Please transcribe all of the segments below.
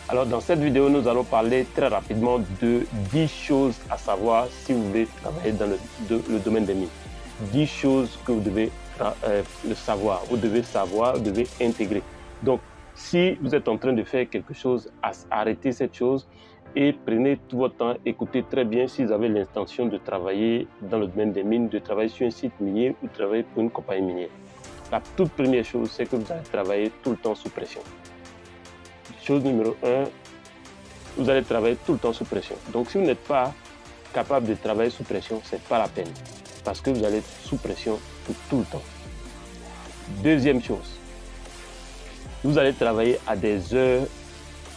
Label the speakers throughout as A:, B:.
A: Alors dans cette vidéo, nous allons parler très rapidement de 10 choses à savoir si vous voulez travailler dans le domaine des mines. 10 choses que vous devez savoir, vous devez intégrer. Donc si vous êtes en train de faire quelque chose, arrêtez cette chose et prenez tout votre temps, écoutez très bien si vous avez l'intention de travailler dans le domaine des mines, de travailler sur un site minier ou de travailler pour une compagnie minière. La toute première chose, c'est que vous allez travailler tout le temps sous pression. Chose numéro 1, vous allez travailler tout le temps sous pression. Donc si vous n'êtes pas capable de travailler sous pression, ce n'est pas la peine. Parce que vous allez être sous pression tout le temps. Deuxième chose, vous allez travailler à des heures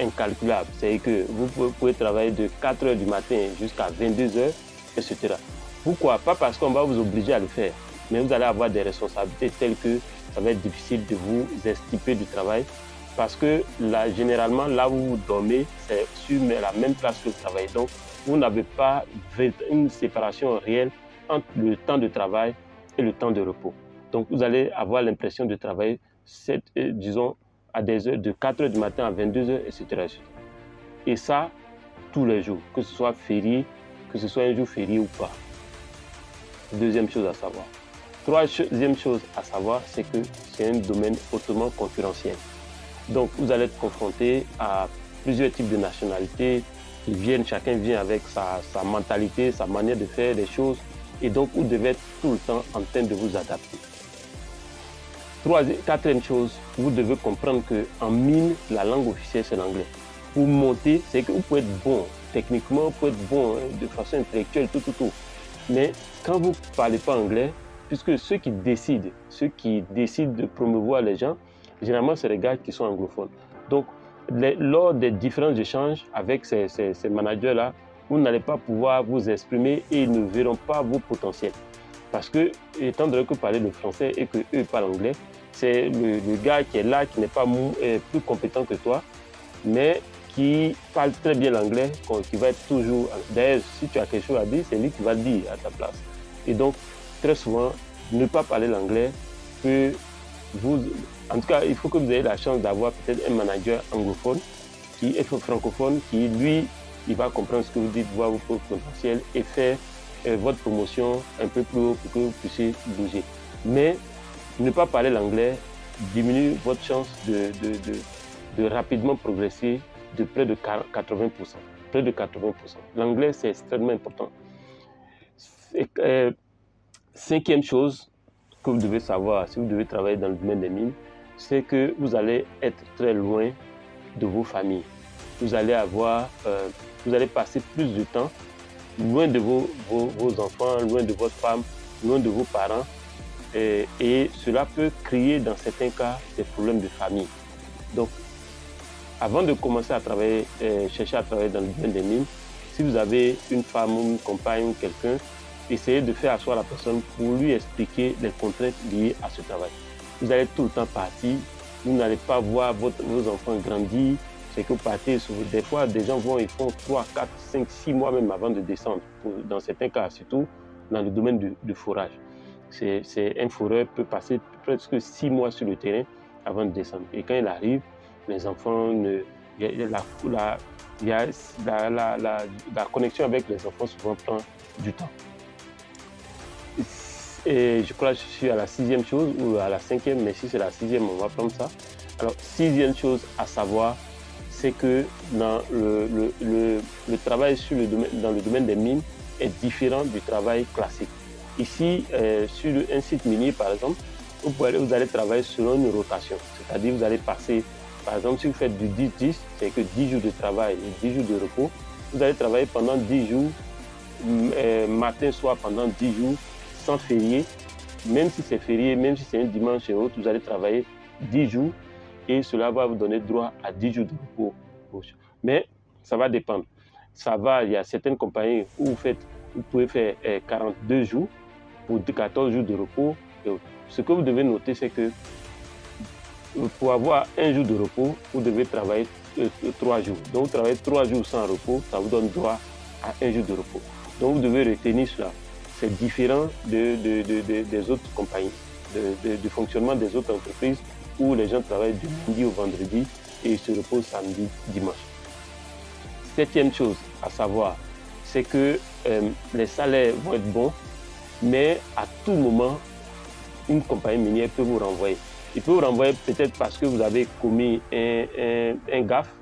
A: incalculables. C'est-à-dire que vous pouvez travailler de 4 h du matin jusqu'à 22 h, etc. Pourquoi? Pas parce qu'on va vous obliger à le faire, mais vous allez avoir des responsabilités telles que ça va être difficile de vous extirper du travail. Parce que là, généralement, là où vous dormez, c'est sur la même place que vous travaillez. Donc, vous n'avez pas une séparation réelle entre le temps de travail et le temps de repos. Donc, vous allez avoir l'impression de travailler, disons, à des heures de 4 h du matin à 22 h, etc. Et ça, tous les jours, que ce soit férié, que ce soit un jour férié ou pas. Deuxième chose à savoir. Troisième chose à savoir, c'est que c'est un domaine hautement concurrentiel. Donc, vous allez être confronté à plusieurs types de nationalités qui viennent, chacun vient avec sa mentalité, sa manière de faire les choses. Et donc, vous devez être tout le temps en train de vous adapter. Quatrième chose, vous devez comprendre qu'en mine, la langue officielle, c'est l'anglais. Pour monter, c'est que vous pouvez être bon techniquement, vous pouvez être bon de façon intellectuelle, tout. Mais quand vous ne parlez pas anglais, puisque ceux qui décident de promouvoir les gens, généralement, c'est les gars qui sont anglophones. Donc, lors des différents échanges avec ces managers-là, vous n'allez pas pouvoir vous exprimer et ils ne verront pas vos potentiels. Parce que, étant donné que vous parlez le français et qu'eux parlent anglais, c'est le gars qui est là, qui n'est pas plus compétent que toi, mais qui parle très bien l'anglais, qui va être toujours... D'ailleurs, si tu as quelque chose à dire, c'est lui qui va le dire à ta place. Et donc, très souvent, ne pas parler l'anglais peut vous... En tout cas, il faut que vous ayez la chance d'avoir peut-être un manager anglophone, qui est francophone, qui, lui, il va comprendre ce que vous dites, voir vos potentiels et faire votre promotion un peu plus haut pour que vous puissiez bouger. Mais ne pas parler l'anglais diminue votre chance de rapidement progresser de près de 80%. Près de 80%. L'anglais, c'est extrêmement important. Cinquième chose que vous devez savoir si vous devez travailler dans le domaine des mines, c'est que vous allez être très loin de vos familles. Vous allez passer plus de temps loin de vos enfants, loin de votre femme, loin de vos parents. Et cela peut créer dans certains cas des problèmes de famille. Donc, avant de commencer à travailler, chercher à travailler dans le domaine des mines, si vous avez une femme ou une compagne ou quelqu'un, essayez de faire asseoir la personne pour lui expliquer les contraintes liées à ce travail. Vous allez tout le temps partir, vous n'allez pas voir vos enfants grandir, c'est que vous partez, des fois des gens ils font 3, 4, 5, 6 mois même avant de descendre, dans certains cas, surtout dans le domaine du forage. Un foreur peut passer presque 6 mois sur le terrain avant de descendre. Et quand il arrive, les enfants, la connexion avec les enfants souvent prend du temps. Et je crois que je suis à la 6e chose ou à la 5e, mais si c'est la 6e, on va prendre ça. Alors, 6e chose à savoir, c'est que dans le travail dans le domaine des mines est différent du travail classique. Ici, sur un site minier, par exemple, vous allez travailler selon une rotation. C'est-à-dire, vous allez passer, par exemple, si vous faites du 10-10, c'est que 10 jours de travail et 10 jours de repos, vous allez travailler pendant 10 jours, matin, soir, pendant 10 jours, sans férié. Même si c'est férié, même si c'est un dimanche et autre, vous allez travailler 10 jours et cela va vous donner droit à 10 jours de repos. Mais ça va dépendre. Il y a certaines compagnies où vous pouvez faire 42 jours pour 14 jours de repos. Et ce que vous devez noter, c'est que pour avoir un jour de repos, vous devez travailler 3 jours. Donc, vous travaillez 3 jours sans repos, ça vous donne droit à un jour de repos. Donc, vous devez retenir cela. C'est différent des autres compagnies, du fonctionnement des autres entreprises où les gens travaillent du lundi au vendredi et ils se reposent samedi, dimanche. Septième chose à savoir, c'est que les salaires vont être bons, mais à tout moment, une compagnie minière peut vous renvoyer. Il peut vous renvoyer peut-être parce que vous avez commis un gaffe,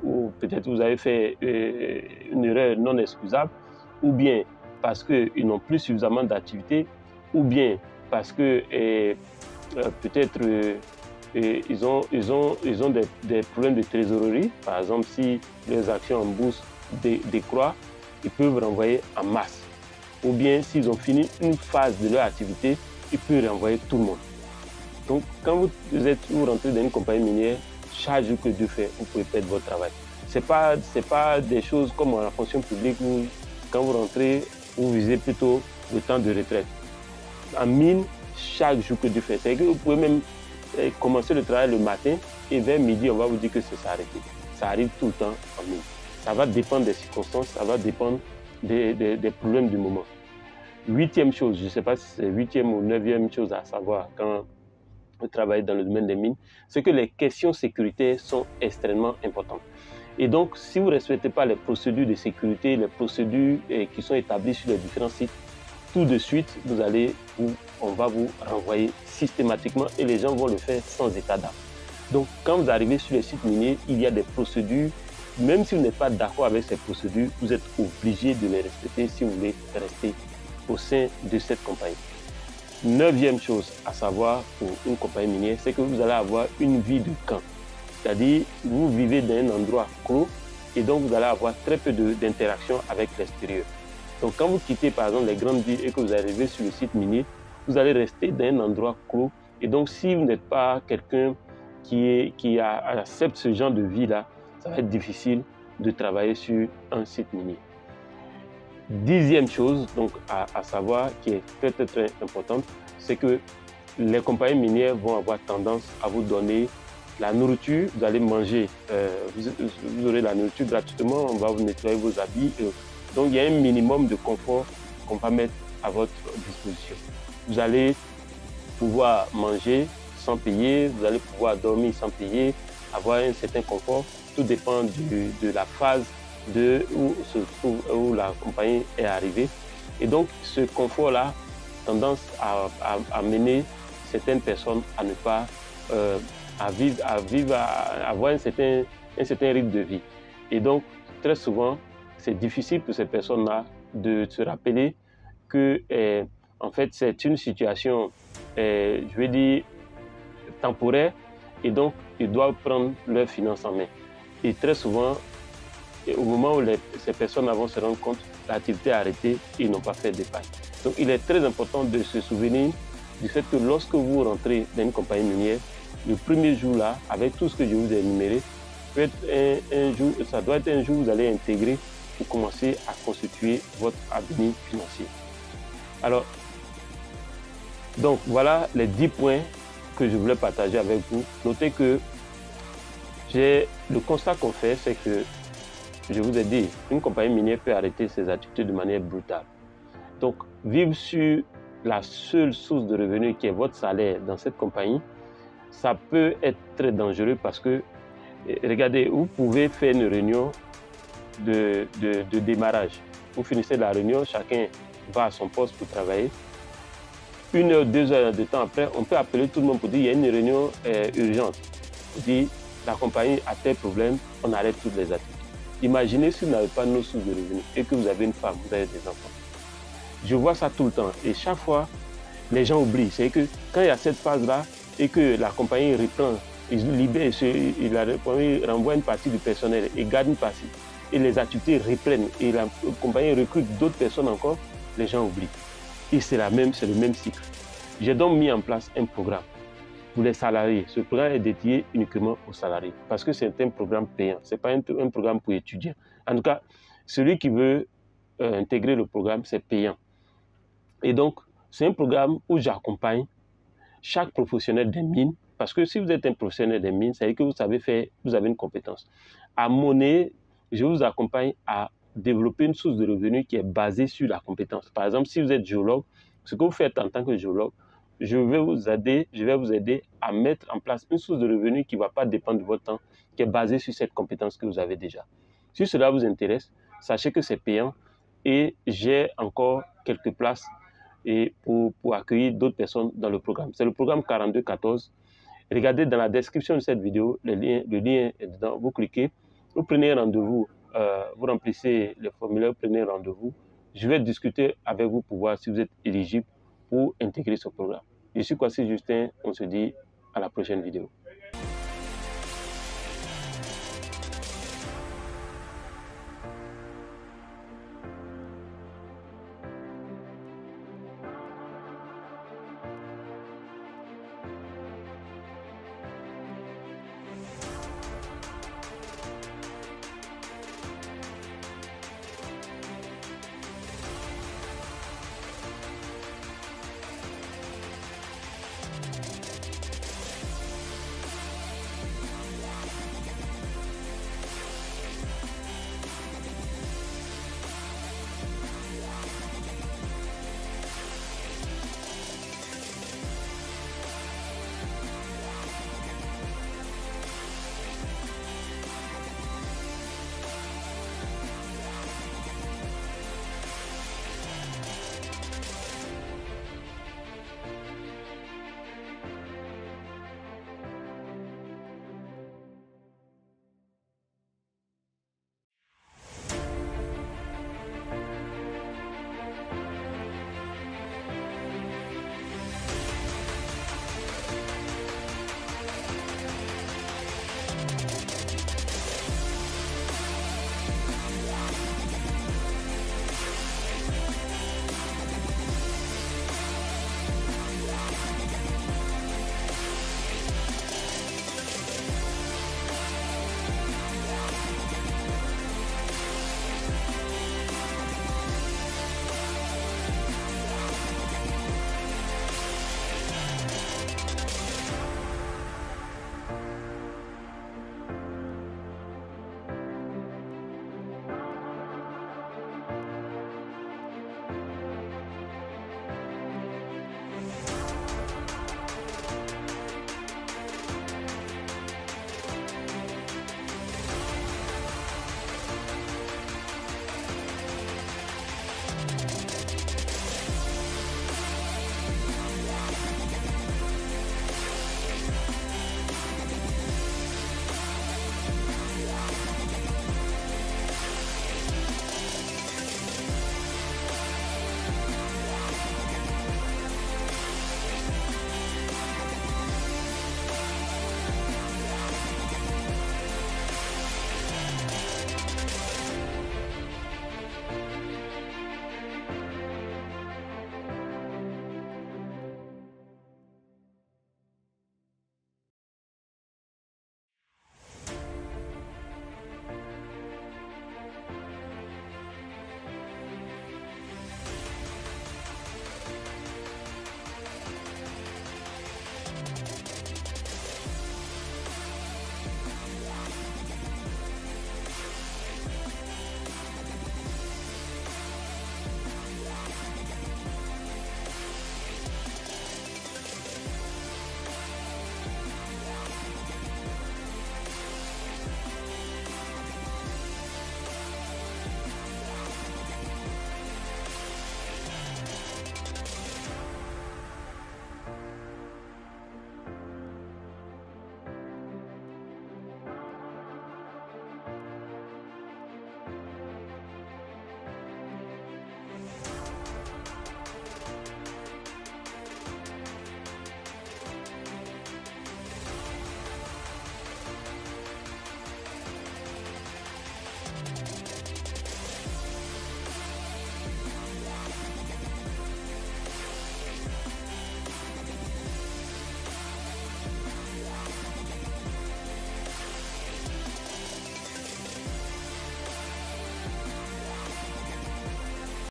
A: ou peut-être vous avez fait une erreur non excusable, ou bien parce qu'ils n'ont plus suffisamment d'activité, ou bien parce que peut-être ils ont des problèmes de trésorerie. Par exemple, si les actions en bourse décroissent, ils peuvent renvoyer en masse. Ou bien s'ils ont fini une phase de leur activité, ils peuvent renvoyer tout le monde. Donc, quand vous rentrez dans une compagnie minière, chaque jour que Dieu fait, vous pouvez perdre votre travail. Ce n'est pas des choses comme en la fonction publique où, quand vous rentrez, vous visez plutôt le temps de retraite. En mine, chaque jour que Dieu fait, c'est que vous pouvez même commencer le travail le matin et vers midi, on va vous dire que c'est s'arrêter. Ça arrive tout le temps en mine. Ça va dépendre des circonstances, ça va dépendre des problèmes du moment. Huitième chose, je ne sais pas si c'est huitième ou neuvième chose à savoir quand vous travaillez dans le domaine des mines, c'est que les questions sécuritaires sont extrêmement importantes. Et donc, si vous ne respectez pas les procédures de sécurité, les procédures qui sont établies sur les différents sites, tout de suite, on va vous renvoyer systématiquement et les gens vont le faire sans état d'âme. Donc, quand vous arrivez sur les sites miniers, il y a des procédures. Même si vous n'êtes pas d'accord avec ces procédures, vous êtes obligé de les respecter si vous voulez rester au sein de cette compagnie. Neuvième chose à savoir pour une compagnie minière, c'est que vous allez avoir une vie de camp. C'est-à-dire, vous vivez dans un endroit clos et donc vous allez avoir très peu d'interaction avec l'extérieur. Donc, quand vous quittez par exemple les grandes villes et que vous arrivez sur le site minier, vous allez rester dans un endroit clos. Et donc, si vous n'êtes pas quelqu'un qui accepte ce genre de vie-là, ça va être difficile de travailler sur un site minier. Dixième chose donc, à savoir, qui est très, très, très importante, c'est que les compagnies minières vont avoir tendance à vous donner la nourriture. Vous allez manger, vous aurez la nourriture gratuitement, on va vous nettoyer vos habits. Donc, il y a un minimum de confort qu'on va mettre à votre disposition. Vous allez pouvoir manger sans payer, vous allez pouvoir dormir sans payer, avoir un certain confort. Tout dépend de la phase où la compagnie est arrivée. Et donc, ce confort-là a tendance à mener certaines personnes à ne pas avoir un certain rythme de vie. Et donc, très souvent, c'est difficile pour ces personnes-là de se rappeler que, en fait, c'est une situation, je vais dire, temporaire, et donc, ils doivent prendre leurs finances en main. Et très souvent, au moment où ces personnes vont se rendre compte, l'activité est arrêtée et ils n'ont pas fait d'épargne. Donc, il est très important de se souvenir du fait que lorsque vous rentrez dans une compagnie minière, le premier jour-là, avec tout ce que je vous ai énuméré, peut être un jour, ça doit être un jour où vous allez intégrer pour commencer à constituer votre avenir financier. Alors, donc voilà les 10 points que je voulais partager avec vous. Notez que le constat qu'on fait, c'est que je vous ai dit, une compagnie minière peut arrêter ses activités de manière brutale. Donc, vivre sur la seule source de revenus qui est votre salaire dans cette compagnie, ça peut être très dangereux parce que, regardez, vous pouvez faire une réunion de démarrage. Vous finissez la réunion, chacun va à son poste pour travailler. 1 heure, 2 heures de temps après, on peut appeler tout le monde pour dire qu'il y a une réunion urgente. Pour dire la compagnie a tel problème, on arrête toutes les activités. Imaginez si vous n'avez pas nos sources de revenus et que vous avez une femme, vous avez des enfants. Je vois ça tout le temps et chaque fois, les gens oublient. C'est que quand il y a cette phase-là et que la compagnie reprend, il libère, il renvoie une partie du personnel et garde une partie. Et les activités reprennent et la compagnie recrute d'autres personnes encore, les gens oublient. Et c'est le même cycle. J'ai donc mis en place un programme pour les salariés. Ce programme est dédié uniquement aux salariés parce que c'est un programme payant. Ce n'est pas un programme pour étudiants. En tout cas, celui qui veut intégrer le programme, c'est payant. Et donc, c'est un programme où j'accompagne chaque professionnel des mines, parce que si vous êtes un professionnel des mines, ça veut dire que vous avez une compétence. À monnaie, je vous accompagne à développer une source de revenus qui est basée sur la compétence. Par exemple, si vous êtes géologue, ce que vous faites en tant que géologue, je vais vous aider à mettre en place une source de revenus qui ne va pas dépendre de votre temps, qui est basée sur cette compétence que vous avez déjà. Si cela vous intéresse, sachez que c'est payant et j'ai encore quelques places pour accueillir d'autres personnes dans le programme. C'est le programme 4214. Regardez dans la description de cette vidéo, le lien est dedans. Vous cliquez, vous prenez un rendez-vous, vous remplissez le formulaire, vous prenez un rendez-vous. Je vais discuter avec vous pour voir si vous êtes éligible pour intégrer ce programme. Je suis Kwasi Justin, on se dit à la prochaine vidéo.